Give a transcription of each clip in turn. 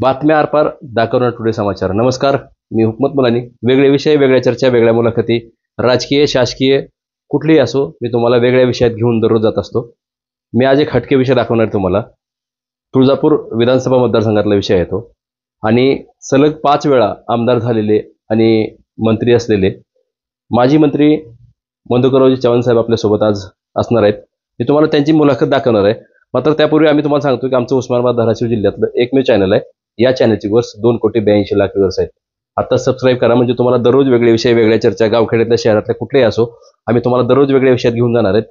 बातम्या आरपार दाखवणार टुडे समाचार. नमस्कार, मी हुकमत मुलानी. वेगळे विषय, वेगळ्या चर्चा, वेगळ्या मुलाखती, राजकीय शासकीय कुठलीही असो, मी तुम्हाला वेगळ्या विषयात घेऊन दररोज जात असतो. मी आज एक हटके विषय दाखवणार तुम्हाला. तुळजापूर विधानसभा मतदारसंघातला विषय आहे तो. आणि सलग 5 वेळा आमदार झालेले आणि मंत्री असलेले माजी मंत्री मधुकररावजी चव्हाण साहेब आपल्यासोबत आज असणार आहेत. मी तुम्हाला त्यांची मुलाखत दाखवणार आहे. मात्र त्यापूर्वी आम्ही तुम्हाला सांगतो की आमचं उस्मानाबाद धाराशिव जिल्ह्यातलं एकमेव चॅनल आहे. या चॅनलची वर्ष 2,82,00,000 व्ह्यूअर्स आहेत. आता सबस्क्राईब करा, म्हणजे तुम्हाला दररोज वेगळे विषय, वेगळ्या चर्चा, गावखेड्यातल्या शहरातल्या कुठलेही असो, आम्ही तुम्हाला दररोज वेगळ्या विषयात घेऊन जाणार आहेत.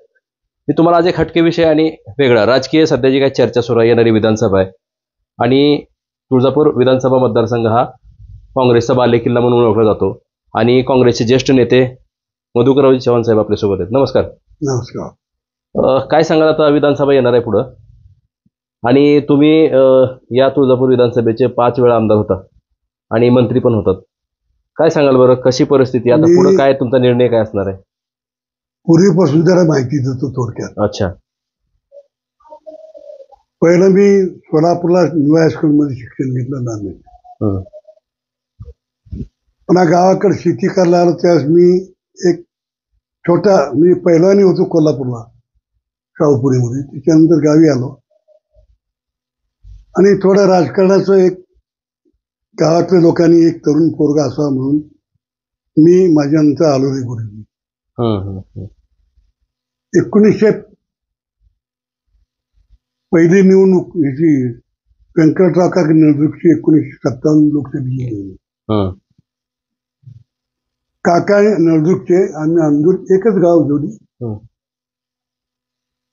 मी तुम्हाला आज एक हटके विषय आणि वेगळा राजकीय सध्याची काही चर्चा सुरू आहे, येणारी विधानसभा आहे आणि तुळजापूर विधानसभा मतदारसंघ हा काँग्रेसचा बालेकिल्ला म्हणून ओळखला जातो. आणि काँग्रेसचे ज्येष्ठ नेते मधुकररावजी चव्हाण साहेब आपल्यासोबत आहेत. नमस्कार. नमस्कार. काय सांगाल, आता विधानसभा येणार आहे पुढं आणि तुम्ही या तुळजापूर विधानसभेचे 5 वेळा आमदार होता आणि मंत्री पण होतात. काय सांगाल बरं, कशी परिस्थिती आता पुढे, काय तुमचा निर्णय काय असणार आहे? पूर्वीपासून जरा माहिती देतो थोडक्यात. अच्छा. पहिलं मी सोलापूरला न्यू हायस्कूल मध्ये शिक्षण घेतलं लहान. पुन्हा गावाकडे शेती करायला आलो त्यावेळेस मी एक छोटा, मी पहिल्याने होतो कोल्हापूरला शाहूपुरीमध्ये. त्याच्यानंतर गावी आलो आणि थोडं राजकारणाचं एक गावातल्या लोकांनी एक तरुण पोरगा असावा म्हणून मी माझ्यानंतर आलो रे गुरुजी. 1900 पहिली निवडणूक ह्याची व्यंकटराव काका निवडणुकीची 1957 लोकसभेची निवडणूक. काका नळदुर्गचे आम्ही अंदूर एकच गाव जोडी.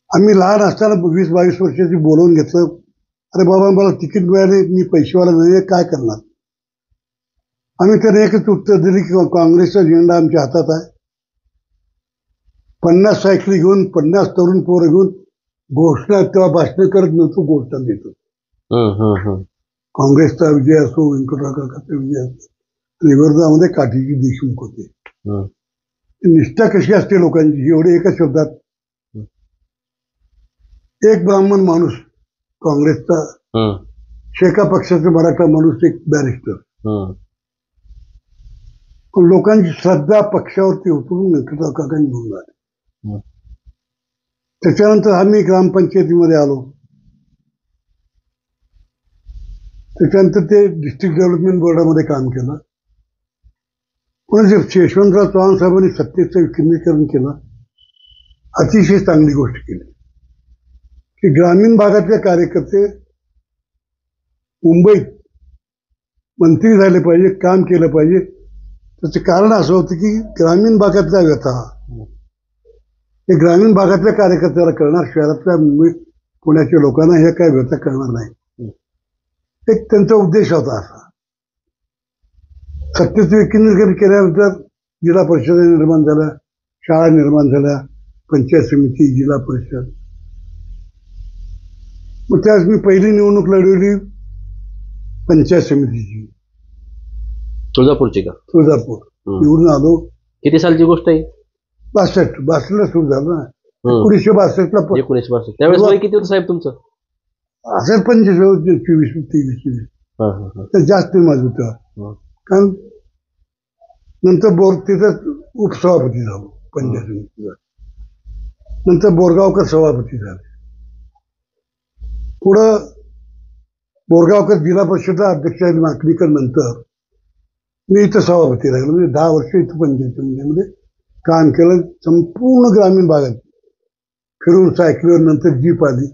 आम्ही लहान असताना 20-22 वर्षाची बोलवून घेतलं, अरे बाबा मला तिकीट मिळाले, मी पैसेवाला नाही, काय करणार. आम्ही त्याने एकच उत्तर दिली की काँग्रेसचा झेंडा आमच्या हातात आहे. 50 सायकली घेऊन 50 तरुण पोरं घेऊन घोषणा तेव्हा भाषण करत नव्हतो, घोषणा देतो. काँग्रेसचा विजय असो, व्यंकटराव काकाचा विजय असो, आणि विरोधामध्ये काठीची देशमुख होते. निष्ठा कशी असते लोकांची, एवढे एका शब्दात. एक ब्राह्मण माणूस काँग्रेसचा, शेका पक्षाचा मराठा माणूस, एक बॅरिस्टर. पण लोकांची श्रद्धा पक्षावरती उतरून व्यंकटराव काका निवडून आले. त्याच्यानंतर आम्ही ग्रामपंचायतीमध्ये आलो. त्याच्यानंतर ते डिस्ट्रिक्ट डेव्हलपमेंट बोर्डामध्ये काम केलं. पुन्हा यशवंतराव चव्हाण साहेबांनी सत्तेचं विकेंद्रीकरण केलं. अतिशय चांगली गोष्ट केली की ग्रामीण भागातले कार्यकर्ते मुंबईत मंत्री झाले पाहिजे, काम केलं पाहिजे. त्याचं कारण असं होतं की ग्रामीण भागातला व्यथा हे ग्रामीण भागातल्या कार्यकर्त्याला कळणार, शहरातल्या मुंबई पुण्याच्या लोकांना हे काय व्यथा कळणार नाही. एक त्यांचा उद्देश होता असा. सत्तेचं विकेंद्रीकरण केल्यानंतर जिल्हा परिषदा निर्माण झाल्या, शाळा निर्माण झाल्या, पंचायत समिती, जिल्हा परिषद. मग त्यावेळेस मी पहिली निवडणूक लढवली पंचायत समितीची, तुळजापूरची का? तुळजापूर. निवडून आलो. किती सालची गोष्ट आहे? 62 सुरू झालं ना. 1962 1962. त्यावेळेस वय किती होतं साहेब तुमचं? असं 25, 23. तर जास्त माझं होतं. कारण नंतर तिथं उपसभापती झालो पंचायत समितीचा. नंतर बोरगावकर सभापती झाले. पुढं बोरगावकर जिल्हा परिषद अध्यक्ष माकणीकर नंतर मी इथं सभापती राहिलो. म्हणजे 10 वर्ष इथं पंचायत समितीमध्ये काम केलं. संपूर्ण ग्रामीण भागात फिरून सायकलीवर, नंतर जीप आली.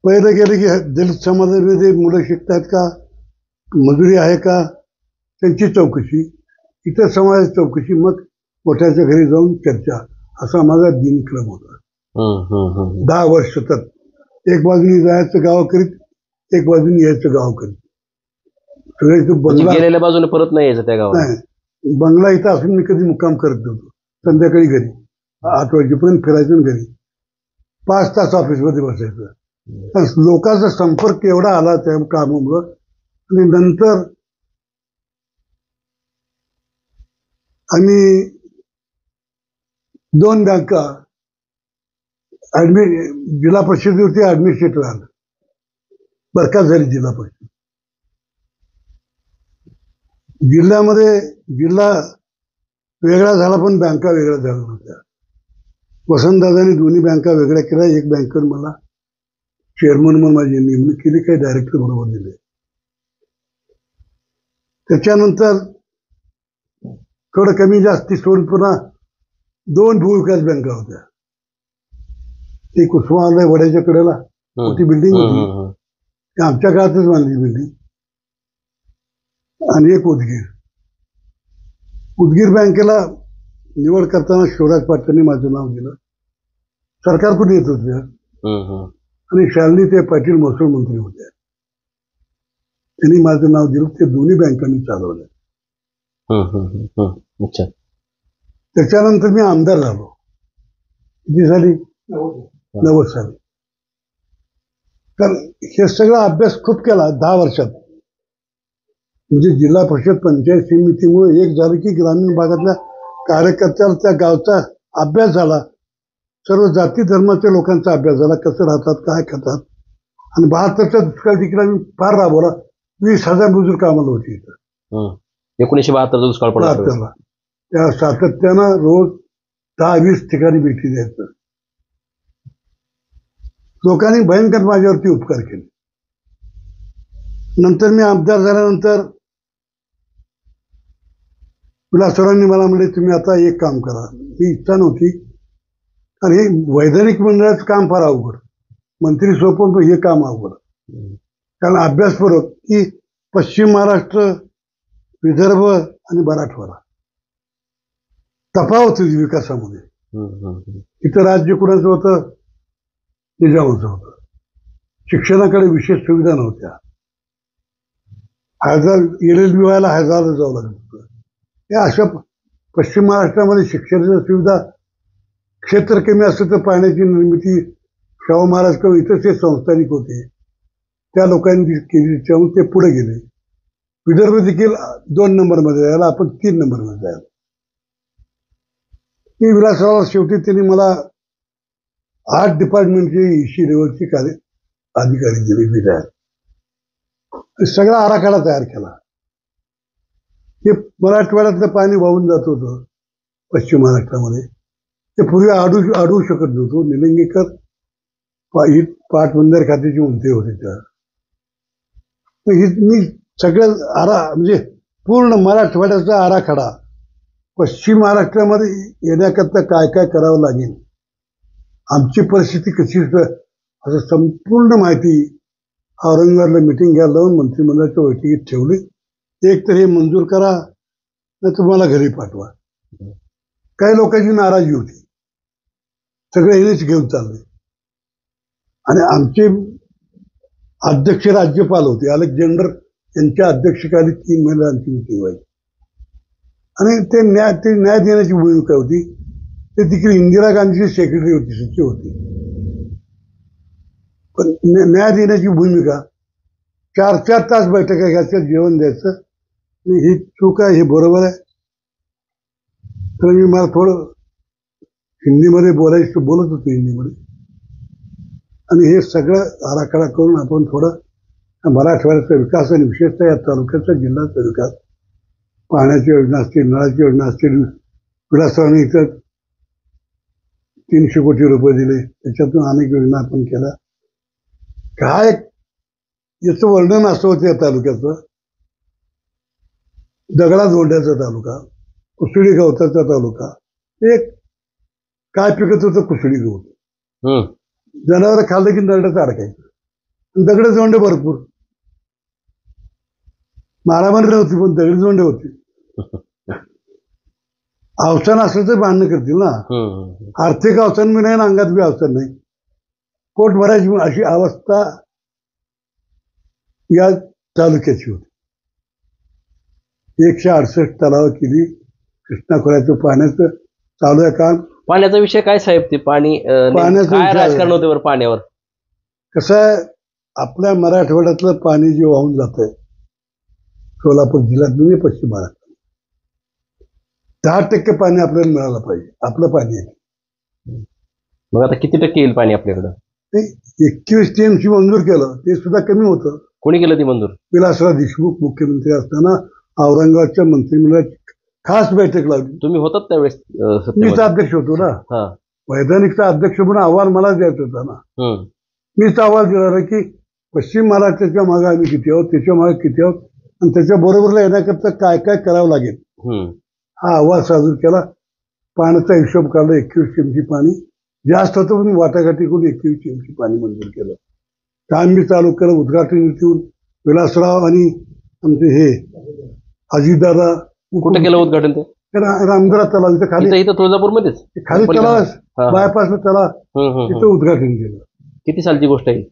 पहिलं गेलं की दलित समाजामध्ये मुलं शिकतात का, मजुरी आहे का, त्यांची चौकशी. इतर समाजाची चौकशी, मग मोठ्याच्या घरी जाऊन चर्चा. असा माझा दिनक्रम होता. 10 वर्ष सतत एक बाजूनी जायचं गाव करीत, एक बाजूनी यायचं गाव करीत. बंगला गेलेल्या बाजूने परत नाही यायचं त्या गावात. नाही, बंगला इथं असून मी कधी मुक्काम करत नव्हतो. संध्याकाळी घरी 8 वाजेपर्यंत फिरायचं घरी. 5 तास ऑफिसमध्ये बसायचं. लोकांचा संपर्क एवढा आला त्या कामामुळं. आणि नंतर आम्ही 2 बँका जिल्हा परिषदेवरती ऍडमिनिस्ट्रेटर आलं. बरखास्त झाली जिल्हा परिषद. जिल्ह्यामध्ये जिल्हा वेगळा झाला पण बँका वेगळ्या झाल्या नव्हत्या. वसंतदादांनी दोन्ही बँका वेगळ्या केल्या. एक बँकेवर मला चेअरमन म्हणून माझी नेमणूक केली, काही डायरेक्टर बरोबर दिले. त्याच्यानंतर थोडं कमी जास्ती सोडून पुन्हा 2 भूविकास बँका होत्या. ती कुसुमालय वड्याच्या कडेला मोठी बिल्डिंग होती, ती आमच्या काळातच बांधली बिल्डिंग. आणि एक उदगीर बँकेला निवड करताना शिवराज पाटलांनी माझं नाव दिलं. सरकारकडून येत होते आणि शालिनी ते पाटील महसूल मंत्री होते, त्यांनी माझं नाव दिलं. ते दोन्ही बँकांनी चालवलं. अच्छा. त्याच्यानंतर मी आमदार झालो. किती साली? 90 साली. तर हे सगळा अभ्यास खूप केला 10 वर्षात. म्हणजे जिल्हा परिषद पंचायत समितीमुळे एक झालं की ग्रामीण भागातल्या कार्यकर्त्याला त्या गावचा अभ्यास झाला. सर्व जाती धर्माच्या लोकांचा अभ्यास झाला, कसं राहतात, काय खातात. आणि 72चा दुष्काळ देखील आम्ही फार राबवला. 20,000 मजूर कामाला होती इथं. 1972 दुष्काळ पडला. त्या सातत्यानं रोज 10-20 ठिकाणी भेटी द्यायचं. लोकांनी भयंकर माझ्यावरती उपकार केले. नंतर मी आमदार झाल्यानंतर विलासरावांनी मला म्हणले, तुम्ही आता एक काम करा. मी इच्छा नव्हती, कारण हे वैधानिक मंडळाचं काम फार अवघड, मंत्री सोपं, हे काम अवघड. कारण अभ्यासपूर्वक की पश्चिम महाराष्ट्र, विदर्भ आणि मराठवाडा तफावत होती विकासामध्ये. इथं राज्य कुणाचं होतं? निजामाचं होतं. शिक्षणाकडे विशेष सुविधा नव्हत्या. LLB व्हायला हैदराबादला जावं लागत होतं. हे अशा पश्चिम महाराष्ट्रामध्ये शिक्षणाच्या सुविधा, क्षेत्र कमी असतं तर पाण्याची निर्मिती शाहू महाराज किंवा इतर जे संस्थानिक होते त्या लोकांनी केली, त्यामुळे ते पुढे गेले. विदर्भ देखील 2 नंबरमध्ये जायला, आपण 3 नंबरमध्ये जायला. मी विलासरावाला शेवटी त्यांनी मला 8 डिपार्टमेंटचे EC लेवलची अधिकारी दिले विधायक. सगळा आराखडा तयार केला. ते मराठवाड्यातलं पाणी वाहून जात होतं पश्चिम महाराष्ट्रामध्ये, ते पूर्वी अडवू शकत नव्हतो. निलंगेकर पाटबंधारे खात्याचे मंत्री होते त्या. मी सगळं म्हणजे पूर्ण मराठवाड्याचा आराखडा, पश्चिम महाराष्ट्रामध्ये येण्याकरता काय काय करावं लागेल, आमची परिस्थिती कशी, असं संपूर्ण माहिती औरंगाबादला मिटिंग घ्यायला लावून मंत्रिमंडळाच्या बैठकीत ठेवली. एक तर हे मंजूर करा, नाही तुम्हाला घरी पाठवा. काही लोकांची नाराजी होती, सगळे हेच घेऊन चालले. आणि आमचे अध्यक्ष राज्यपाल होते, अलेक्झांडर यांच्या अध्यक्षतेखाली 3 महिने आमची मिटिंग व्हायची. आणि ते न्याय देण्याची भूमिका होती. ते देखील इंदिरा गांधीची सेक्रेटरी होती, सचिव होती. पण न्याय देण्याची भूमिका, 4-4 तास बैठका घ्यायचं, जेवण द्यायचं. ही चूक आहे, हे बरोबर आहे. तर मला थोडं हिंदीमध्ये बोलत होतो हिंदीमध्ये. आणि हे सगळं आराखडा करून आपण थोडं मराठवाड्याचा विकास आणि विशेषतः या तालुक्याचा, जिल्ह्याचा विकास, पाण्याची योजना असतील, नळाची योजना असतील. विलासरावांनी इथं 300 कोटी रुपये दिले, त्याच्यातून अनेक योजना आपण केल्या. काय याचं वर्णन असं होतं या तालुक्याचं. दगडा जोड्याचा तालुका, कुसळी गवताचा तालुका. एक काय पिकत होतं? कुसळी गवत. जनावर खाल्लं की नरड्यात अडकायचं. दगड जोंडे भरपूर, मारामारी नव्हती पण दगडी जोंडे होती. अवसान असलं तर बांधणं करतील ना. आर्थिक अवसान बी नाही ना अंगात बी अवसान नाही, पोट भरायची अशी अवस्था या तालुक्याची होती. 168 तलाव केली. कृष्णा खोऱ्याचं पाण्याचं चालू आहे काम. पाण्याचा विषय काय साहेब? ते पाण्याचं काय राजकारण होते बरं पाण्यावर? कसं आहे, आपल्या मराठवाड्यातलं पाणी जे वाहून जात आहे सोलापूर जिल्ह्यात म्हणजे पश्चिम महाराष्ट्र, 10% पाणी आपल्याला मिळालं पाहिजे. आपलं पाणी आहे. मग आता किती टक्के येईल पाणी आपल्याकडं? 21 TMC मंजूर केलं, ते सुद्धा कमी होतं. कोणी केलं ती मंजूर? विलासराव देशमुख मुख्यमंत्री असताना औरंगाबादच्या मंत्रिमंडळाची खास बैठक लावली. तुम्ही होतात त्यावेळेस मीच सत्तेमध्ये? अध्यक्ष होतो ना. हा. वैधानिकचा अध्यक्ष म्हणून अहवाल मला द्यायचा होता ना. मीच अहवाल दिला की पश्चिम महाराष्ट्राच्या मागे आम्ही किती आहोत, त्याच्या मागे किती आहोत, आणि त्याच्या बरोबरला येण्याकरता काय काय करावं लागेल हा अहवाल सादर केला. पाण्याचा हिशोब काढला, 21 TMC पाणी जास्त होतं पण वाटाघाटी करून 21 TMC पाणी मंजूर केलं. काम बी चालू केलं. उद्घाटन ठेवून विलासराव आणि आमचे हे अजितदादा. कुठे केलं उद्घाटन ते? रामगडा तलाव इथं खाली, इथं तुळजापूरमध्येच खाली तलाव बायपास तलाव तिथं उद्घाटन केलं. किती सालची गोष्ट आहे?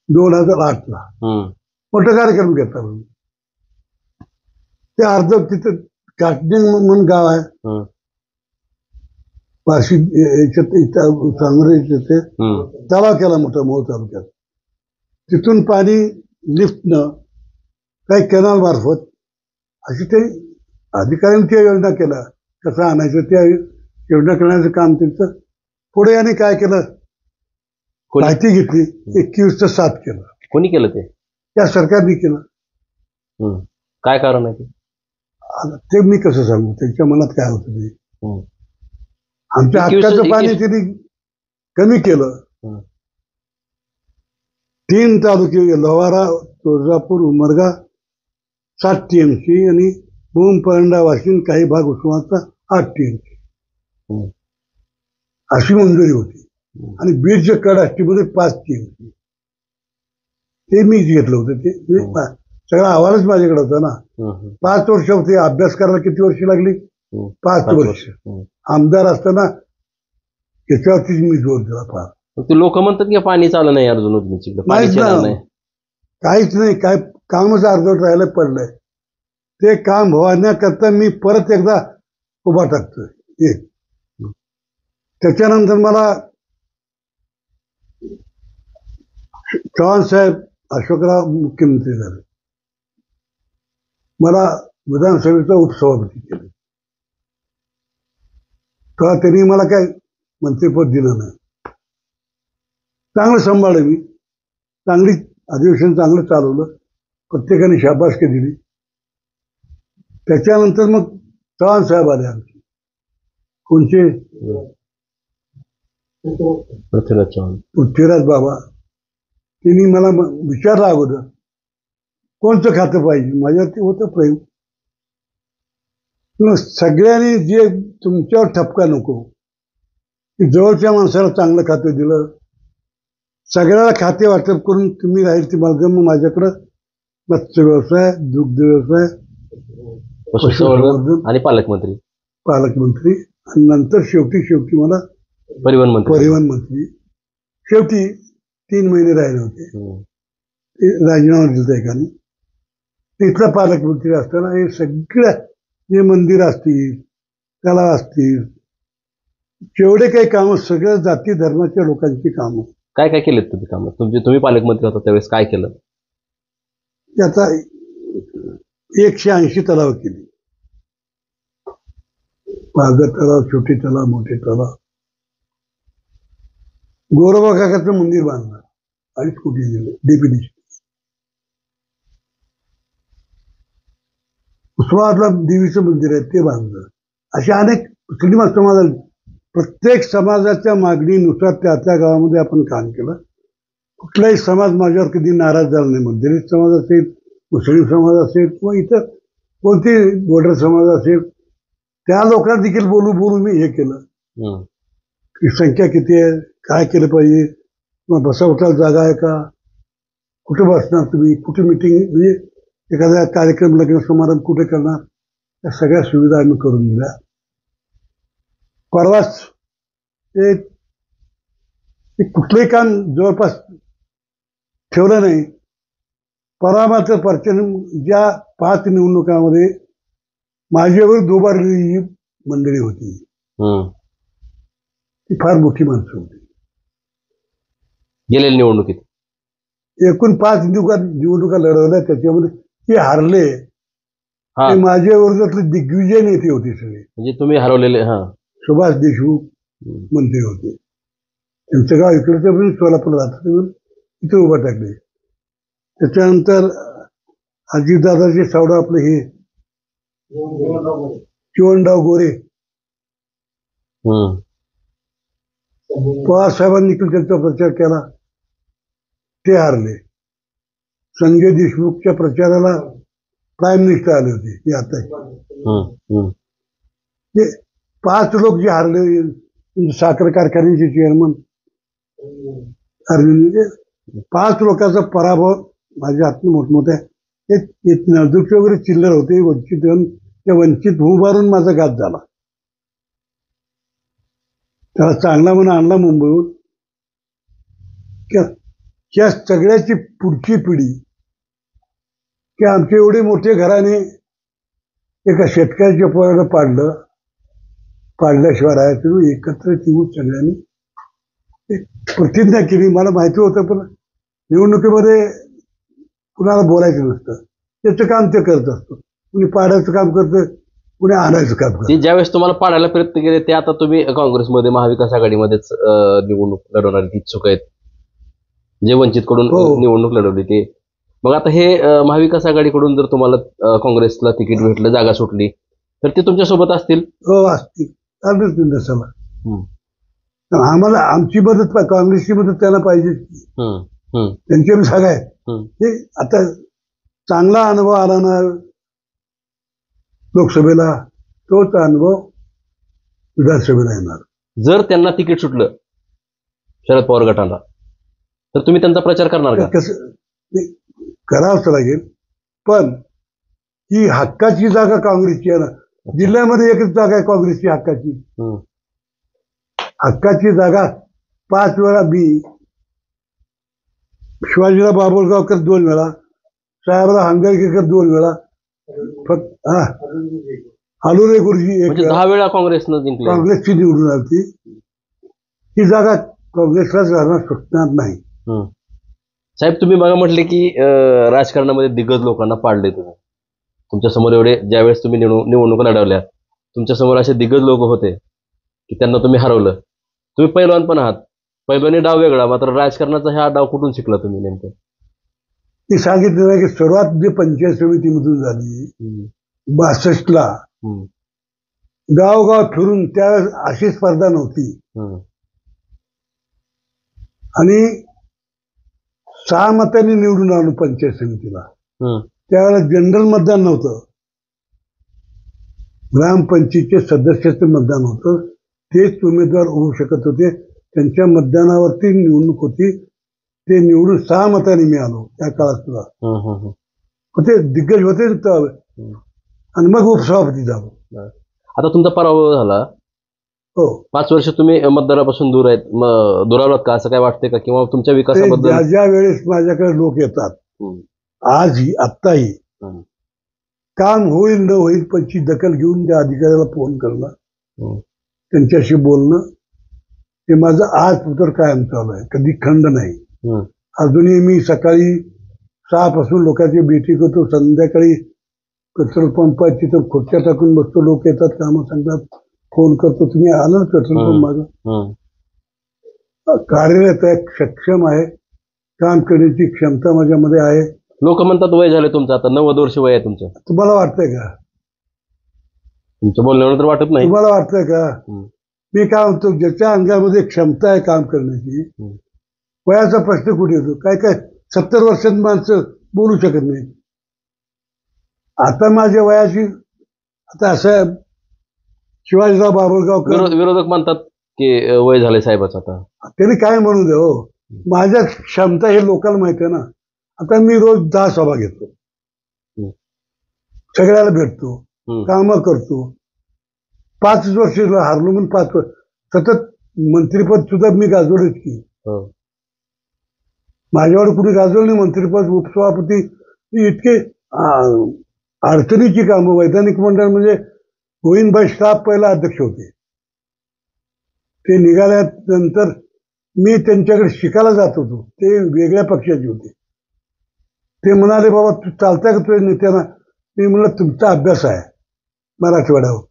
2008ला मोठा कार्यक्रम घेतला. ते अर्ध तिथं काटणिंग म्हणून गाव आहे, बार्शी सांगरे ते तलाव केला मोठा मोळ तालुक्यात. तिथून पाणी लिफ्टनं काही कॅनल मार्फत अशी ते अधिकाऱ्यांनी त्या योजना केल्या, कसं आणायचं त्या योजना करण्याचं काम त्यांचं. पुढे यांनी काय केलं, माहिती घेतली, 21/7 केलं. कोणी केलं ते? त्या सरकारने केलं. काय कारण आहे ते मी कसं सांगू, त्यांच्या मनात काय होतं ते. आमच्या हक्काचं पाणी त्यांनी कमी केलं. 3 तालुके लोहारा, तुळजापूर, उमरगा 7 TMC आणि भूम, परंडा, वाशिम, काही भाग उस्मानाबादचा 8 TMC अशी मंजुरी होती. आणि बीडच्या कडाष्टीमध्ये 5 TMC ते मीच घेतलं होतं. ते सगळा अहवालच माझ्याकडे होता ना. 5 वर्ष होते. अभ्यास करायला किती वर्ष लागली? 5 वर्ष. आमदार असताना त्याच्यावरतीच मी जोर दिला फार. ते लोक म्हणतात की पाणी चाललं नाही अर्जुन, काहीच नाही, काय कामच अर्धवट राहायला पडलंय. ते काम होण्याकरता मी परत एकदा उभा टाकतोय. त्याच्यानंतर मला चव्हाण साहेब, अशोकराव मुख्यमंत्री झाले. मला विधानसभेचा उपसभापती केले. तेव्हा त्यांनी मला काय मंत्रिपद दिलं नाही. चांगलं सांभाळलं मी, चांगली अधिवेशन चांगलं चालवलं, प्रत्येकाने शाबासकी दिली. त्याच्यानंतर मग चव्हाण साहेब आले आमचे. कोणचे? पृथ्वीराज बाबा. त्यांनी मला विचारलं अगोदर कोणतं खातं पाहिजे. माझ्यावरती होतं प्रेम. सगळ्यांनी जे तुमच्यावर ठपका नको, जवळच्या माणसाला चांगलं खातं दिलं, सगळ्याला खाते वाटप करून तुम्ही राहील ती मार्ग. मग माझ्याकडं मत्स्य व्यवसाय, दुग्ध व्यवसाय, पशुसंवर्धन आणि पालकमंत्री आणि नंतर शेवटी मला परिवहन मंत्री. शेवटी 3 महिने राहिले होते. ते राजीनामा दिला एकाने. तिथला पालकमंत्री असताना हे सगळ्या जे मंदिर असतील, तलाव असतील, जेवढे काही कामं, सगळ्या जाती धर्माच्या लोकांची कामं. काय काय केलेत तुम्ही कामं? तुम्ही पालकमंत्री होता त्यावेळेस काय केलं? आता 180 तलाव केली. पाझर तलाव, छोटे तलाव, मोठे तलाव. गोरोबा काकाचं मंदिर बांधलं, 2.5 कोटी दिले डेप्युटी. उस्मानाबादला देवीचं मंदिर आहे ते बांधलं. असे अनेक मुस्लिम समाज, प्रत्येक समाजाच्या मागणीनुसार त्या त्या गावामध्ये आपण काम केलं. कुठलाही समाज माझ्यावर कधी नाराज झाला नाही. मग दलित समाज असेल, मुस्लिम समाज असेल किंवा इतर कोणते बॉर्डर समाज असेल, त्या लोकांना देखील बोलून मी हे केलं की संख्या किती आहे, काय केलं पाहिजे, किंवा बसा उठायला जागा आहे का, कुठे बसणार तुम्ही, कुठे मिटिंग, म्हणजे एखादा कार्यक्रम, लग्न समारंभ कुठे करणार, या सगळ्या सुविधा आम्ही करून दिल्या. परवाच ते कुठलंही काम जवळपास ठेवलं नाही. परवा मात्र ज्या 5 निवडणुकांमध्ये माझ्यावर दुबारलेली मंडळी होती, ती फार मोठी माणसं होती. गेलेल्या निवडणुकीत एकूण 5 निवडणुका लढवल्या, त्याच्यामध्ये ते हारले. ते माझ्या विरोधातले दिग्विजय नेते होते सगळे. म्हणजे तुम्ही हरवलेले. सुभाष देशमुख, मंत्री होते. त्यांचं गाव इकडचं पण सोलापूर राहतात म्हणून इथे उभा टाकले. त्याच्यानंतर अजितदादाचे सावडा आपले हे चिवणराव गोरे, पवारसाहेबांनी देखील त्यांचा प्रचार केला, ते हारले. संजय देशमुखच्या प्रचाराला प्राईम मिनिस्टर आले होते, ते आता ते 5 लोक जे हारले, साखर कारखान्याचे चेअरमन म्हणजे 5 लोकांचा पराभव माझ्या हातून मोठमोठ्या नजूक वगैरे चिल्लर होते, वंचित त्या वंचित उभारून माझा घात झाला. त्याला चांगला म्हणून आणला मुंबईहून. या सगळ्याची पुढची पिढी की आमचे एवढे मोठे घराने एका शेतकऱ्याच्या पोराला पाडल्याशिवाय राहायचं, एकत्र येऊन सगळ्यांनी प्रतिज्ञा केली. मला माहिती होतं, पण निवडणुकीमध्ये कुणाला बोलायचं नसतं. त्याचं काम ते करत असतो. कुणी पाडायचं काम करतं, कुणी आणायचं काम करतं. ज्यावेळेस तुम्हाला पाडायला प्रयत्न केले ते आता तुम्ही काँग्रेसमध्ये महाविकास आघाडीमध्येच निवडणूक लढवणारे इच्छुक आहेत, जे वंचितकडून निवडणूक लढवली ते. मग आता हे महाविकास आघाडीकडून जर तुम्हाला काँग्रेसला तिकीट भेटलं, जागा सुटली, तर ते तुमच्यासोबत असतील? हो, असतील. चालतच नाही तसाला. आम्हाला आमची मदत, काँग्रेसची मदत त्यांना पाहिजे. त्यांची जागा आहे. हे आता चांगला अनुभव आला ना लोकसभेला, तोच अनुभव विधानसभेला येणार. जर त्यांना तिकीट सुटलं शरद पवार गटाला, तर तुम्ही त्यांचा प्रचार करणार का? कसं करावंच लागेल, पण ही हक्काची जागा काँग्रेसची आहे ना. जिल्ह्यामध्ये एकच जागा आहे काँग्रेसची हक्काची. हक्काची जागा 5 वेळा मी, शिवाजीराव बाभुळगावकर 2 वेळा, साहेबराव हंगरगेकर 2 वेळा, फक्त हालुरे गुरुजी 1 वेळा. 10 वेळा काँग्रेसनं जिंकली, काँग्रेसची निवडून आली. ही जागा काँग्रेसलाच राहणार, सुटणार नाही. साहेब, तुम्ही बघा म्हटले की राजकारणामध्ये दिग्गज लोकांना पाडले तुम्ही. तुमच्या समोर एवढे, ज्यावेळेस तुम्ही निवडणुका लढवल्या, तुमच्या समोर असे दिग्गज लोक होते की त्यांना तुम्ही हरवलं. तुम्ही पैलवान पण आहात, पैलवानी डाव वेगळा, मात्र राजकारणाचा हा डाव कुठून शिकला तुम्ही नेमकं? ती सांगितलं नाही की सुरुवात जी पंचायत समितीमधून झाली 62ला, गावगाव फिरून, त्यावेळेस अशी स्पर्धा नव्हती आणि 6 मतांनी निवडून आलो पंचायत समितीला. त्यावेळेला जनरल मतदान नव्हतं, ग्रामपंचायतीचे सदस्याचं मतदान होतं. तेच उमेदवार होऊ शकत होते, त्यांच्या मतदानावरती निवडणूक होती. ते निवडून 6 मतांनी मी आलो त्या काळात सुद्धा. होते दिग्गज होते आणि मग उपसभापती झालो. आता तुमचा पराभव झाला. हो, 5 वर्ष तुम्ही मतदारापासून दूर आहेत, दुरावलात का, असं काय वाटतंय का? किंवा तुमच्या विकासाबद्दल? ज्या वेळेस माझ्याकडे लोक येतात, आजही आत्ताही, काम होईल न होईल पणची दखल घेऊन त्या अधिकाऱ्याला फोन करणं, त्यांच्याशी बोलणं, ते माझं आज तर कायम चालू आहे. कधी खंड नाही. अजूनही मी सकाळी 6 पासून लोकांची भेटी करतो, संध्याकाळी पेट्रोल पंपाची तर खुर्च्या टाकून बसतो. लोक येतात, कामं सांगतात, फोन करतो, तुम्ही आला ना पेट्रोल पंप माझं. कार्यरत आहे, सक्षम आहे, काम करण्याची क्षमता माझ्यामध्ये आहे. लोक म्हणतात वय झाले तुमचं, आता 90 वर्ष वय आहे तुमचं. तुम्हाला वाटतंय का? तुमचं बोलण्यावर तर वाटत नाही. तुम्हाला वाटतंय का? मी काय म्हणतो, ज्याच्या अंगामध्ये क्षमता आहे काम करण्याची, वयाचा प्रश्न कुठे येतो? काय 70 वर्षांत माणसं बोलू शकत नाही. आता माझ्या वयाची, आता असं शिवाजीराव बाभुळगावकर विरोधक म्हणतात की वय झालंय साहेबाचं. आता त्यांनी काय म्हणू दे, हो, माझ्या क्षमता हे लोकांना माहिती आहे ना. आता मी रोज 10 सभा घेतो, सगळ्याला भेटतो, कामं करतो. 5 वर्ष हारलो म्हणून 5 वर्ष सतत मंत्रिपद सुद्धा मी गाजवलंच की. माझ्यावर कुठे गाजवलं नाही मंत्रिपद, उपसभापती. इतके अडचणीची कामं. वैधानिक मंडळ म्हणजे गोविंदभाई श्राप पहिला अध्यक्ष होते. ते निघाल्यानंतर मी त्यांच्याकडे शिकायला जात होतो. ते वेगळ्या पक्षाचे होते. ते म्हणाले, बाबा तू चालताय का तुझ्या नेत्यांना? मी म्हणलं, तुमचा अभ्यास आहे मराठवाड्यावर.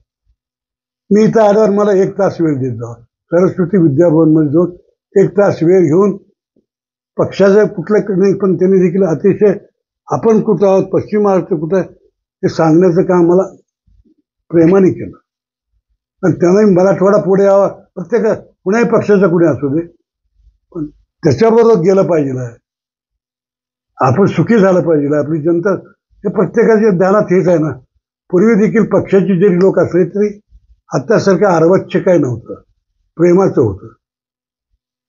मी इथं आल्यावर मला 1 तास वेळ देत जावा, सरस्वती विद्याभवनमध्ये जाऊन 1 तास वेळ घेऊन पक्षाचं कुठलं नाही, पण त्यांनी देखील अतिशय आपण कुठं आहोत, पश्चिम महाराष्ट्र कुठं आहे हे सांगण्याचं काम मला प्रेमाने केलं. आणि त्यांनाही मराठवाडा पुढे यावा, प्रत्येक कुणाही पक्षाचा कुणी असू दे, पण त्याच्याबरोबर गेलं पाहिजे, आपण सुखी झालं पाहिजे. आपली जनता हे प्रत्येकाच्या ध्यानात हेच आहे ना. पूर्वी देखील पक्षाची जरी लोक असले तरी आत्तासारखं अर्वाच्य काय नव्हतं, प्रेमाचं होतं.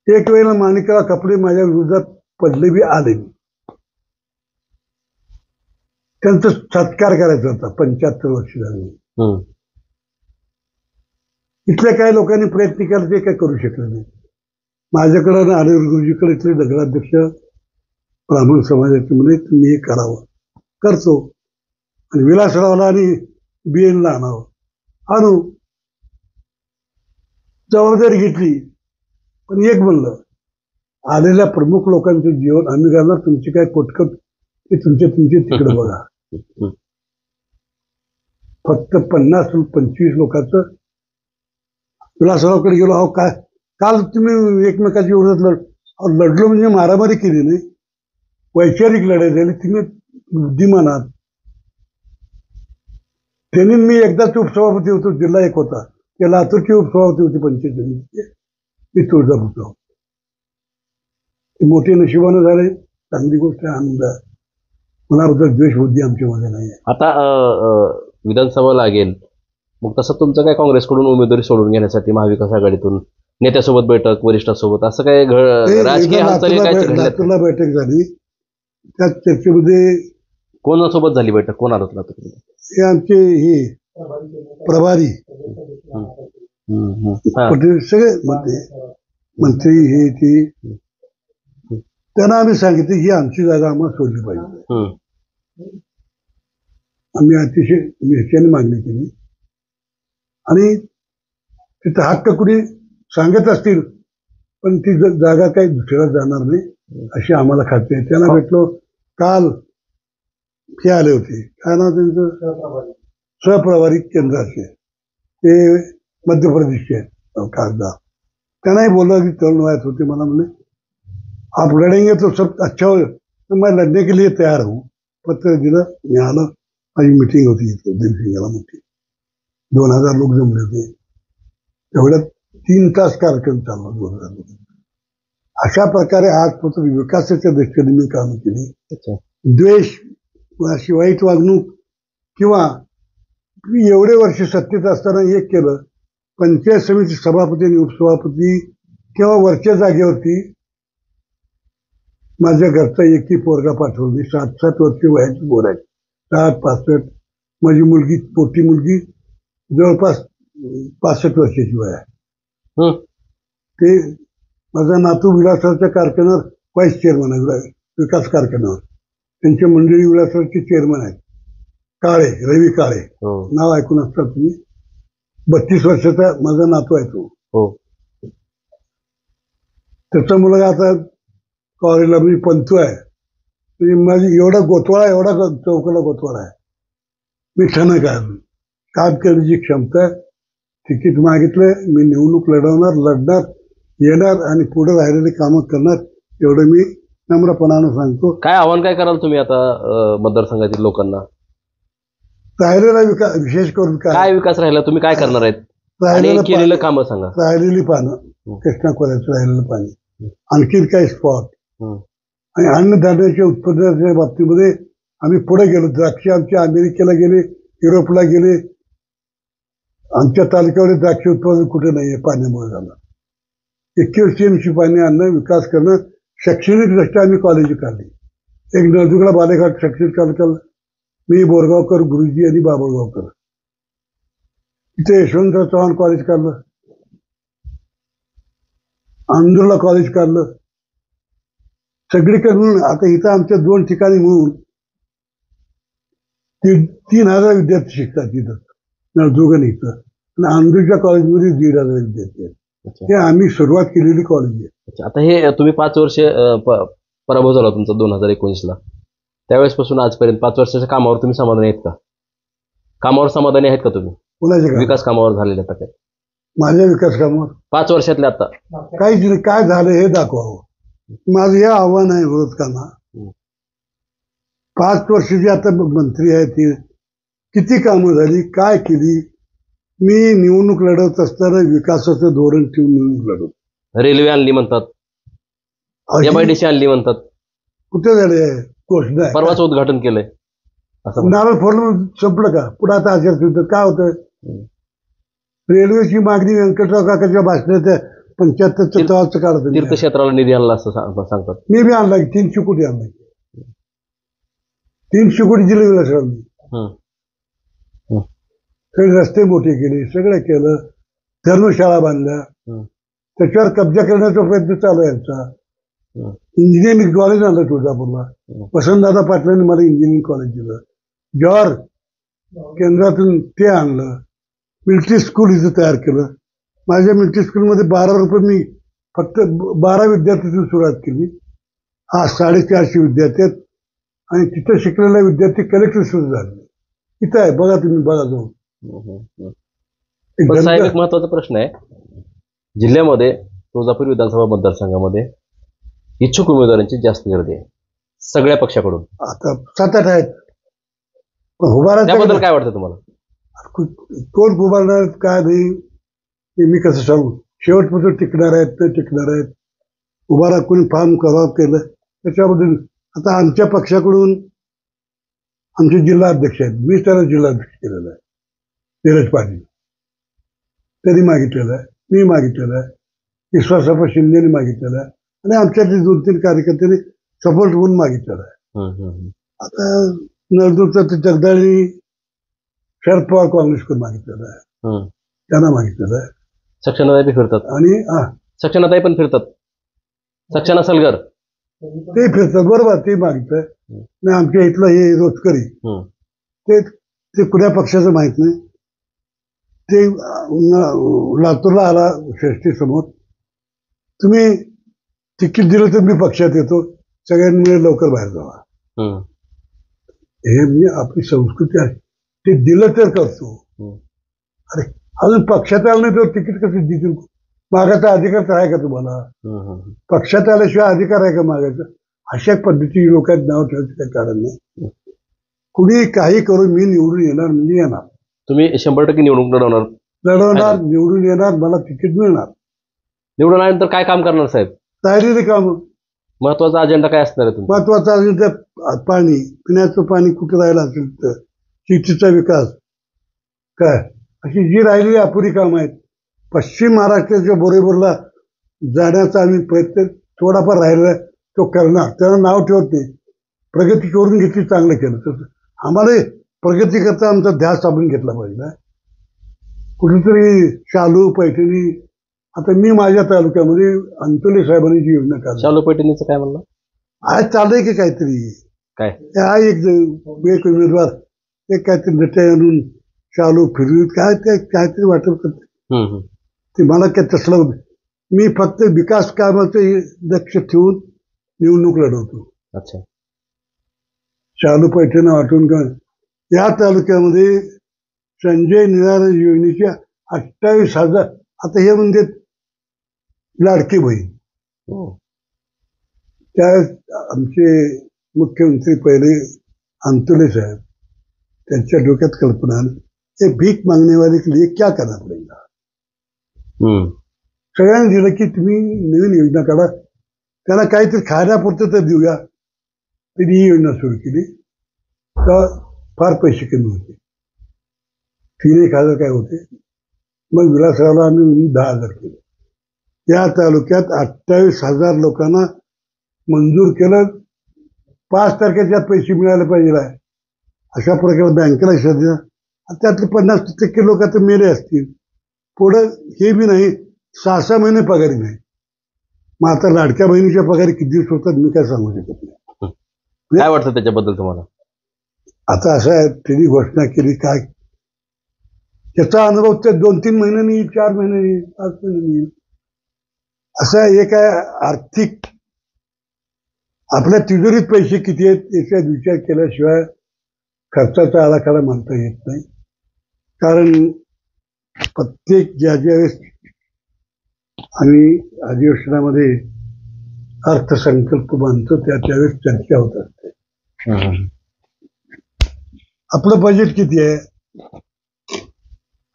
एक वेळेला माणिकराव कपडे माझ्या विरोधात पडले बी आले, त्यांचा सत्कार करायचा होता. 75 वर्ष झाली. इथल्या काही लोकांनी प्रयत्न केला, ते काय करू शकले नाही. माझ्याकडं आले गुरुजीकडे इथले नगराध्यक्ष ब्राह्मण समाजाचे म्हणे तुम्ही हे करावं, करतो. आणि विलासरावला आणि BNला आणावं, आणू. जबाबदारी घेतली. पण एक म्हणलं, आलेल्या प्रमुख लोकांचं जीवन आम्ही करणार, तुमची काय कोटकट ते तुमचे तिकडे बघा. फक्त 50-25 लोकांचं विलासरावकडे गेलो. अहो काय काल तुम्ही एकमेकाच्या विरोधात लढलो म्हणजे मारामारी केली नाही, वैचारिक लढाई झाली. तुम्ही बुद्धिमान आहात. त्यांनी मी एकदाच उपसभापती होतो, जिल्हा एक होता, ते लातूरची उपसभापती होती पंचायत समितीचे, मी तुळजापूरचा होतो. मोठे नशिबानं झाले, चांगली गोष्ट आहे, आनंद आहे. मनाबद्दल द्वेष बुद्धी आमच्यामध्ये नाही आहे. आता विधानसभा लागेल, मग तसं तुमचं काय काँग्रेसकडून उमेदवारी सोडून घेण्यासाठी महाविकास आघाडीतून नेत्यासोबत बैठक, वरिष्ठासोबत असं काय राजकीय हालचाली काय घडल्या? लातूरला बैठक झाली, त्या चर्चेमध्ये कोणासोबत झाली बैठक? कोण आलं लातूर? हे आमचे हे प्रभारी पटेल सगळे मंत्री हे ते. त्यांना आम्ही सांगितलं ही आमची जागा आम्हाला सोडली पाहिजे. आम्ही अतिशय ह्याच्याने मागणी केली. आणि तिथं हक्क कुणी सांगत असतील, पण ती जागा काही दुसऱ्याला जाणार नाही अशी आम्हाला खात्री आहे. त्यांना भेटलो. काल हे आले होते, काय नाव त्यांचं, सहप्रभारी केंद्राचे, ते मध्य प्रदेशचे खासदार. त्यांनाही बोललं की तरुण वयात होते. मला म्हणले आप लढेंगे तो सब अच्छा हो, तो मैं लढने के लिए तयार हूँ. पत्र दिलं, मी आलं. माझी मिटिंग होती इथं दिलसिंगला मोठी, 2000 लोक जमले होते. तेवढ्यात 3 तास कार्यक्रम चालला. 2000 लोक. अशा प्रकारे आजपासून विकासाच्या दृष्टीने मी काम केली. द्वेष, अशी वाईट वागणूक किंवा मी एवढे वर्ष सत्तेत असताना एक केलं, पंचायत समिती सभापती आणि उपसभापती किंवा वरच्या जागेवरती माझ्या घरचा एकही पोरगा पाठवला. 7-7 वर्ष वयाची पोर आहेत, 60-65. माझी मुलगी, मोठी मुलगी जवळपास 65 वर्षाची वय आहे. ते माझा नातू विलासरावच्या कारखान्यावर व्हाईस चेअरमन आहे, विकास कारखान्यावर. त्यांच्या मंडळी विलासरावचे चेअरमन आहेत, काळे, रवी काळे. नाव ऐकून असतात तुम्ही. 32 वर्षाचा माझा नातू आहे तो. त्याचा मुलगा आता कॉलेजला, मी पंतू आहे. म्हणजे माझी एवढा गोतवाळा, एवढा चौकाला गोतवाळा आहे. मी ठणक आहे, काम करण्याची क्षमता आहे. तिकीट मागितलं, मी निवडणूक लढणार, येणार आणि पुढे राहिलेली कामं करणार, एवढं मी नम्रपणानं सांगतो. काय आव्हान काय कराल तुम्ही आता मतदारसंघातील लोकांना? राहिलेला विकास, विशेष करून काय विकास राहिला, तुम्ही काय करणार आहेत? केलेलं काम सांगा. राहिलेली पानं, कृष्णा खोऱ्याचं राहिलेलं पाणी, आणखी काही स्पॉट आणि अन्नधान्याच्या उत्पादनाच्या बाबतीमध्ये आम्ही पुढे गेलो. द्राक्ष आमच्या अमेरिकेला गेले, युरोपला गेले. आमच्या तालुक्यावर द्राक्ष उत्पादन कुठे नाहीये, पाण्यामुळे झालं. 21 TMC पाणी आणणं, विकास करणं. शैक्षणिक दृष्ट्या आम्ही कॉलेज काढली. एक नळदुर्गला बालेघाट शैक्षणिक कॉलेज, मी बोरगावकर, गुरुजी आणि बाबळगावकर. तिथे यशवंतराव चव्हाण कॉलेज काढलं, आंदूरला कॉलेज काढलं. सगळीकडे मिळून आता इथं आमच्या 2 ठिकाणी मिळून 3000 विद्यार्थी शिकतात तिथं, नळदुर्ग आणि इथं. आणि आंदूरच्या कॉलेजमध्ये 1500 विद्यार्थी आहेत. हे आम्ही सुरुवात केलेली कॉलेज आहे. आता हे तुम्ही 5 वर्ष पराभव झाला तुमचा 2019ला, त्यावेळेसपासून आजपर्यंत 5 वर्षाच्या कामावर तुम्ही समाधानी आहेत का? कामावर समाधानी आहेत का तुम्ही? कोणाच्या विकास कामावर झालेल्या काय? माझ्या विकास कामावर 5 वर्षातले आता. काहीच नाही. काय झालं हे दाखवावं. माझं हे आव्हान आहे विरोधकांना. 5 वर्ष जे आता मंत्री आहेत ते किती कामं झाली, काय केली. मी निवडणूक लढवत असताना विकासाचं धोरण ठेवून निवडणूक लढवतो. रेल्वे आणली म्हणतात, MIDC आणली म्हणतात, कुठे झाले घोषणा आहे? परवाच उद्घाटन केलंय असं. नारळ फोडून संपलं का? पुढे आता आचारसंहिता काय होतं? रेल्वेची मागणी व्यंकटराव काकाच्या भाषणात 75च्या तवाचं काढतो. तीर्थक्षेत्राला निधी आणला असं सांगतात. मी बी आणला 300 कोटी आणला. 300 कोटी दिले विलासरावनी. सगळे रस्ते मोठे केले, सगळं केलं, धर्मशाळा बांधल्या, त्याच्यावर कब्जा करण्याचा प्रयत्न चालू आहे यांचा. इंजिनिअरिंग कॉलेज आणलं तुळजापूरला. वसंतदादा पाटलांनी मला इंजिनिअरिंग कॉलेज दिलं. जॉर केंद्रातून ते आणलं. मिलिटरी स्कूल इथं तयार केलं. माझ्या मिलिटरी स्कूलमध्ये 12 रुपये मी फक्त 12 विद्यार्थ्यांची सुरुवात केली. आज 450 विद्यार्थी आहेत आणि तिथं शिकलेला विद्यार्थी कलेक्टर सुरू झाले. इथं आहे, बघा तुम्ही, बघा जाऊन. पण साहेब, एक महत्वाचा प्रश्न आहे. जिल्ह्यामध्ये तुळजापूर विधानसभा मतदारसंघामध्ये इच्छुक उमेदवारांची जास्त गर्दी आहे सगळ्या पक्षाकडून. आता 7-8 आहेत. पण त्याबद्दल काय वाटतं तुम्हाला? कोण उभारणार काय नाही हे मी कसं सांगू. शेवटपर्यंत टिकणार आहेत तर टिकणार आहेत. उभारा कोणी फार्म करावं केलं त्याच्याबद्दल. आता आमच्या पक्षाकडून आमचे जिल्हा अध्यक्ष आहेत. मी त्याला जिल्हाध्यक्ष केलेला आहे, धीरज पाटील. त्यांनी मागितलेलं आहे, मी मागितलेलं आहे, विश्वासाप्पा शिंदेने मागितलेलं आहे आणि आमच्यातले 2-3 कार्यकर्त्यांनी सपोर्ट म्हणून मागितलेलं आहे. आता नळदूरचं ते जगदाळी शरद पवार काँग्रेसकडून मागितलेलं आहे, त्यांना मागितलेलं आहे. सक्सेनाताई बी फिरतात आणि सक्सेनाताई पण फिरतात. सक्सेना सलगर ते फिरतात, बरोबर, ते मागितलंय. नाही आमच्या इथलं हे रोजकरी ते कुण्या पक्षाचं माहित नाही. ते लातूरला आला षष्टी समोर, तुम्ही तिकीट दिलं तर मी पक्षात येतो, सगळ्यांनी लवकर बाहेर जावा. हे म्हणजे आपली संस्कृती आहे. ते दिलं तर करतो. अरे अजून पक्षात आलं नाही तर तिकीट कसं देतील? मागायचा अधिकार तर आहे का तुम्हाला? पक्षात आल्याशिवाय अधिकार आहे का मागायचा? अशा पद्धतीची लोकांत नाव ठेवायचं काही कारण नाही. कुणी काही करून मी निवडून येणार म्हणजे येणार. तुम्ही 100% निवडणूक लढवणार, निवडून येणार, मला तिकीट मिळणार. निवडून आल्यानंतर काय काम करणार साहेब? तयारी काम. महत्वाचा अजेंडा काय असणार आहे? महत्वाचा अजेंडा पाणी, पिण्याचं पाणी कुठं राहिलं असेल तर, शेतीचा विकास काय, अशी जी राहिलेली अपुरी कामं आहेत. पश्चिम महाराष्ट्राच्या बरोबरला जाण्याचा आम्ही प्रयत्न थोडाफार राहिलेला तो करणार. त्याला नाव ठेवत नाही. प्रगती करून घेतली, चांगलं केलं तर आम्हाला प्रगती करता आमचा ध्यास आपण घेतला पाहिजे. कुठेतरी शालू पैठणी, आता मी माझ्या तालुक्यामध्ये अंतोले साहेबांनी जी योजना काढली. शालू पैठणीचं काय म्हणलं? आज चाललंय की काहीतरी काय, हा एक उमेदवार एक काहीतरी नट्या आणून शालू फिरवीत काय ते काहीतरी वाटप करते. ते मला काय तसलं होतं. मी फक्त विकास कामाचं लक्ष ठेवून निवडणूक लढवतो. अच्छा. शालू पैठण वाटून का या तालुक्यामध्ये संजय निराधार योजनेच्या 28,000, आता हे म्हणजे लाडकी बहीण. त्या आमचे मुख्यमंत्री पहिले अंतुले साहेब, त्यांच्या डोक्यात कल्पना हे भीक मागणे वाले के लिए क्या करना पडेगा. सगळ्यांनी दिलं की तुम्ही नवीन योजना काढा, त्यांना काहीतरी खाण्यापुरतं तर देऊया. त्यांनी ही योजना सुरू केली. तर फार पैसे कमी होते, 3,000 काय होते. मग विलासरावला आम्ही 10,000 केले. या तालुक्यात 28,000 लोकांना मंजूर केलं. 5 तारखेच्या पैसे मिळाले पाहिजे अशा प्रकारे बँकेला लक्षात द्या. त्यातले 50% लोक आता मेले असतील. पुढं हे बी नाही, 6-6 महिने पगारी नाही. मग आता लाडक्या बहिणीच्या पगारी किती दिवस होतात मी काय सांगू शकत नाही. काय वाटतं त्याच्याबद्दल तुम्हाला? आता असं आहे, त्यांनी घोषणा केली काय, त्याचा अनुभव ते 2-3 महिन्यांनी येईल, 4 महिन्यांनी येईल, 5 महिन्यांनी येईल. असं एक आहे आर्थिक, आपल्या तिजोरीत पैसे किती आहेत याचा विचार केल्याशिवाय खर्चाचा आराखडा मांडता येत नाही. कारण प्रत्येक ज्यावेळेस आम्ही अधिवेशनामध्ये अर्थसंकल्प मानतो त्यावेळेस चर्चा होत असते. आपलं बजेट किती आहे,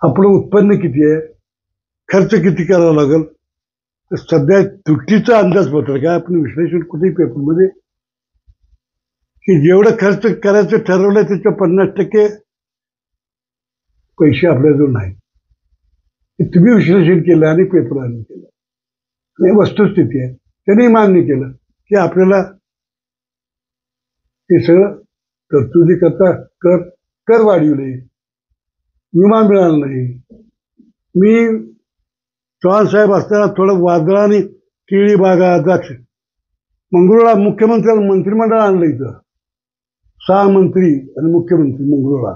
आपलं उत्पन्न किती आहे, खर्च किती करावा लागेल, तर सध्या तुटीचा अंदाजपत्रक आहे. आपण विश्लेषण कुठेही पेपरमध्ये की जेवढं खर्च करायचं ठरवलं त्याच्या 50% पैसे आपल्याजवळ नाही. हे तुम्ही विश्लेषण केलं आणि पेपराने केलं आणि वस्तुस्थिती आहे. त्यांनी मान्य केलं की आपल्याला हे सगळं तरतुदी करता कर वाढवले, विमा मिळाला नाही. मी चव्हाण साहेब असताना थोडं वादळाने केळी बागा, द्राक्ष, मंगरुळा मुख्यमंत्र्यांना मंत्रिमंडळ आणलं इथं. 6 मंत्री आणि मुख्यमंत्री मंगरुळा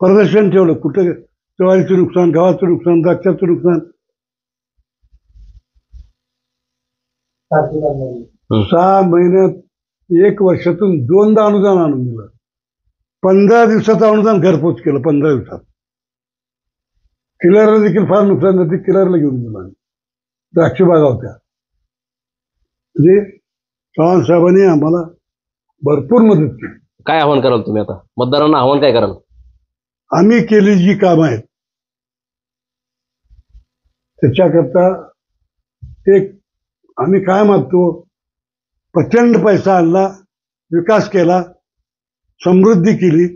प्रदर्शन ठेवलं. कुठं ज्वारीचं नुकसान, गव्हाचं नुकसान, द्राक्षाचं नुकसान. 6 महिन्यात 1 वर्षातून 2दा अनुदान आणून दिलं. 15 दिवसाचं अनुदान घरपोच केलं. 15 दिवसात किलरला देखील फार नुकसान झालं. किलरला घेऊन गेलो आम्ही. द्राक्ष बागा होत्या. म्हणजे चव्हाण साहेबांनी आम्हाला भरपूर मदत केली. काय आव्हान कराल तुम्ही आता मतदारांना? आव्हान काय कराल? आम्ही केली जी कामं आहेत त्याच्याकरता एक आम्ही काय मागतो, प्रचंड पैसा आणला, विकास केला, समृद्धी केली,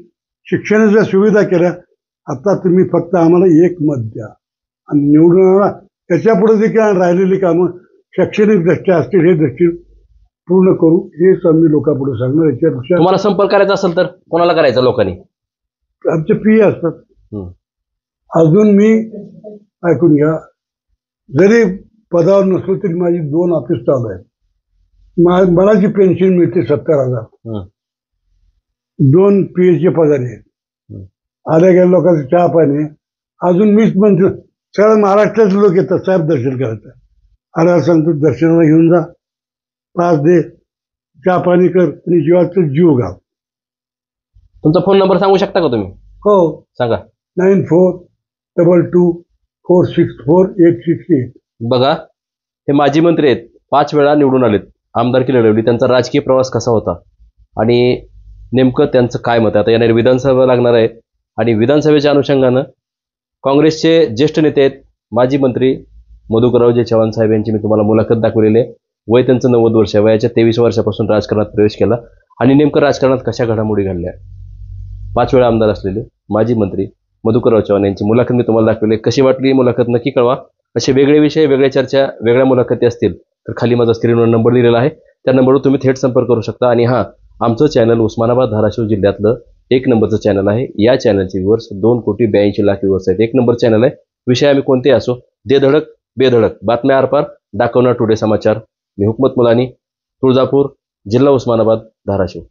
शिक्षणाच्या सुविधा केल्या. आता तुम्ही फक्त आम्हाला एक मत द्या आणि निवडून आणा. त्याच्यापुढे देखील राहिलेली कामं शैक्षणिक दृष्ट्या असतील हे देखील पूर्ण करू, हेच आम्ही लोकांपुढे सांगणार. याच्यापेक्षा तुम्हाला संपर्क करायचा असेल तर कोणाला करायचा? लोकांनी आमचे पी असतात. अजून मी ऐकून घ्या, जरी पदावर नसलो तरी माझी 2 ऑफिस चालू आहेत. मला जी पेन्शन मिळते 70,000, 2 PA पगार आहेत. आल्या गेल्या लोकांचं चहा पाणी. अजून मीच म्हणतो, सगळ्या महाराष्ट्रातले लोक येतात साहेब दर्शन करायचं. आल्यावर सांगतो दर्शनाला घेऊन जा, पास दे, चहा पाणी कर आणि जीवाचं जीव घाल. तुमचा फोन नंबर सांगू शकता का तुम्ही? हो, सांगा. 9422464868. बघा, हे माजी मंत्री आहेत, 5 वेळा निवडून आलेत, आमदारकी लढवली. त्यांचा राजकीय प्रवास कसा होता आणि नेमकं त्यांचं काय मत आहे? आता येणारी विधानसभा लागणार आहे आणि विधानसभेच्या अनुषंगानं काँग्रेसचे ज्येष्ठ नेते आहेत, माजी मंत्री मधुकररावजी चव्हाण साहेब यांची मी तुम्हाला मुलाखत दाखवलेली आहे. वय त्यांचं 90 वर्ष आहे. वयाच्या 23 वर्षापासून राजकारणात प्रवेश केला आणि नेमकं राजकारणात कशा घडामोडी घडल्या. 5 वेळा आमदार असलेले माजी मंत्री मधुकरराव चव्हाण यांची मुलाखत मी तुम्हाला दाखवली. कशी वाटली मुलाखत नक्की कळवा. असे वेगळे विषय, वेगळ्या चर्चा, वेगळ्या मुलाखती असतील तर खाली माझा स्क्रीनवर नंबर दिलेला आहे, त्या नंबरवर तुम्ही थेट संपर्क करू शकता. आणि हां, आमचं चॅनल उस्मानाबाद धाराशिव जिल्ह्यातलं 1 नंबरचं चॅनल आहे. या चॅनलचे व्ह्यूअर्स 2,82,00,000 व्ह्यूअर्स आहेत. 1 नंबर चॅनल आहे. विषय आम्ही कोणतेही असो, दे धडक बेधडक बातम्या आरपार दाखवणार टुडे समाचार. मी हुकमत मुलानी, तुळजापूर जिल्हा उस्मानाबाद धाराशिव.